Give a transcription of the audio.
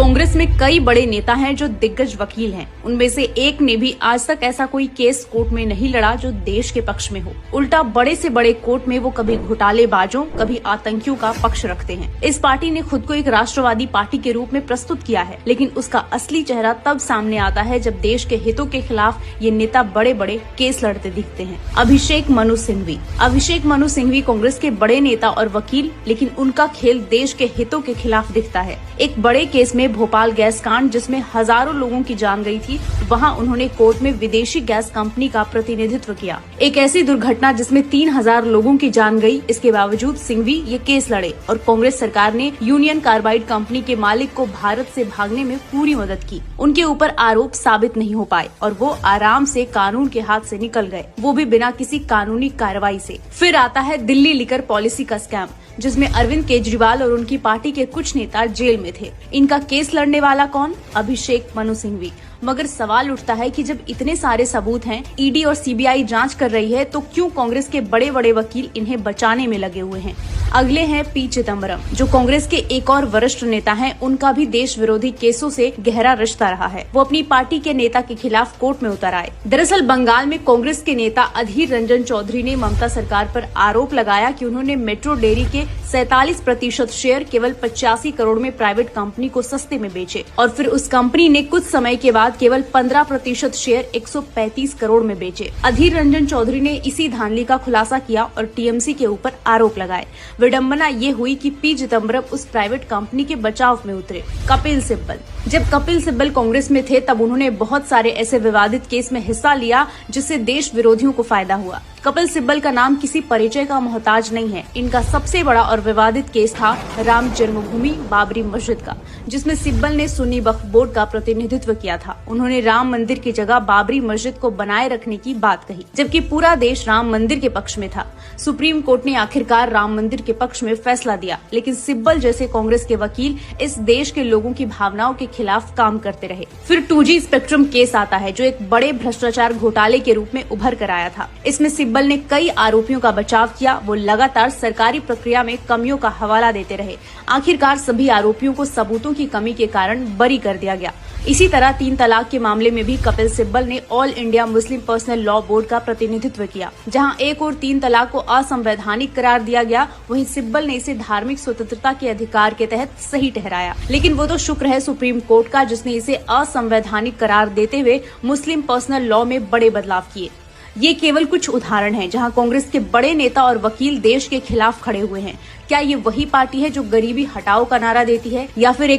कांग्रेस में कई बड़े नेता हैं जो दिग्गज वकील हैं। उनमें से एक ने भी आज तक ऐसा कोई केस कोर्ट में नहीं लड़ा जो देश के पक्ष में हो। उल्टा बड़े से बड़े कोर्ट में वो कभी घोटालेबाजों, कभी आतंकियों का पक्ष रखते हैं। इस पार्टी ने खुद को एक राष्ट्रवादी पार्टी के रूप में प्रस्तुत किया है, लेकिन उसका असली चेहरा तब सामने आता है जब देश के हितों के खिलाफ ये नेता बड़े बड़े केस लड़ते दिखते हैं। अभिषेक मनु सिंघवी कांग्रेस के बड़े नेता और वकील, लेकिन उनका खेल देश के हितों के खिलाफ दिखता है। एक बड़े केस में भोपाल गैस कांड, जिसमें हजारों लोगों की जान गई थी, वहां उन्होंने कोर्ट में विदेशी गैस कंपनी का प्रतिनिधित्व किया। एक ऐसी दुर्घटना जिसमें 3000 लोगों की जान गई, इसके बावजूद सिंघवी ये केस लड़े और कांग्रेस सरकार ने यूनियन कार्बाइड कंपनी के मालिक को भारत से भागने में पूरी मदद की। उनके ऊपर आरोप साबित नहीं हो पाए और वो आराम से कानून के हाथ से निकल गए, वो भी बिना किसी कानूनी कार्रवाई से। फिर आता है दिल्ली लिकर पॉलिसी का स्कैम, जिसमें अरविंद केजरीवाल और उनकी पार्टी के कुछ नेता जेल में थे। इनका केस लड़ने वाला कौन? अभिषेक मनु सिंघवी। मगर सवाल उठता है कि जब इतने सारे सबूत हैं, ईडी और सीबीआई जांच कर रही है, तो क्यों कांग्रेस के बड़े बड़े वकील इन्हें बचाने में लगे हुए हैं? अगले हैं पी चिदम्बरम, जो कांग्रेस के एक और वरिष्ठ नेता हैं। उनका भी देश विरोधी केसों से गहरा रिश्ता रहा है। वो अपनी पार्टी के नेता के खिलाफ कोर्ट में उतर आए। दरअसल बंगाल में कांग्रेस के नेता अधीर रंजन चौधरी ने ममता सरकार पर आरोप लगाया कि उन्होंने मेट्रो डेयरी के 47% शेयर केवल 85 करोड़ में प्राइवेट कंपनी को सस्ते में बेचे और फिर उस कंपनी ने कुछ समय के बाद केवल 15% शेयर 135 करोड़ में बेचे। अधीर रंजन चौधरी ने इसी धांधली का खुलासा किया और टीएमसी के ऊपर आरोप लगाए। विडंबना ये हुई कि पी चिदम्बरम उस प्राइवेट कंपनी के बचाव में उतरे। कपिल सिब्बल, जब कपिल सिब्बल कांग्रेस में थे तब उन्होंने बहुत सारे ऐसे विवादित केस में हिस्सा लिया जिससे देश विरोधियों को फायदा हुआ। कपिल सिब्बल का नाम किसी परिचय का मोहताज नहीं है। इनका सबसे बड़ा और विवादित केस था राम जन्मभूमि बाबरी मस्जिद का, जिसमें सिब्बल ने सुन्नी वक्फ बोर्ड का प्रतिनिधित्व किया था। उन्होंने राम मंदिर की जगह बाबरी मस्जिद को बनाए रखने की बात कही, जबकि पूरा देश राम मंदिर के पक्ष में था। सुप्रीम कोर्ट ने आखिरकार राम मंदिर के पक्ष में फैसला दिया, लेकिन सिब्बल जैसे कांग्रेस के वकील इस देश के लोगों की भावनाओं के खिलाफ काम करते रहे। फिर 2G स्पेक्ट्रम केस आता है, जो एक बड़े भ्रष्टाचार घोटाले के रूप में उभर कर आया था। इसमें सिब्बल ने कई आरोपियों का बचाव किया। वो लगातार सरकारी प्रक्रिया में कमियों का हवाला देते रहे। आखिरकार सभी आरोपियों को सबूतों की कमी के कारण बरी कर दिया गया। इसी तरह 3 तलाक के मामले में भी कपिल सिब्बल ने all India Muslim personal law board का प्रतिनिधित्व किया। जहां एक और 3 तलाक को असंवैधानिक करार दिया गया, वहीं सिब्बल ने इसे धार्मिक स्वतंत्रता के अधिकार के तहत सही ठहराया। लेकिन वो तो शुक्र है सुप्रीम कोर्ट का, जिसने इसे असंवैधानिक करार देते हुए मुस्लिम पर्सनल लॉ में बड़े बदलाव किए। ये केवल कुछ उदाहरण हैं जहां कांग्रेस के बड़े नेता और वकील देश के खिलाफ खड़े हुए हैं। क्या ये वही पार्टी है जो गरीबी हटाओ का नारा देती है, या फिर एक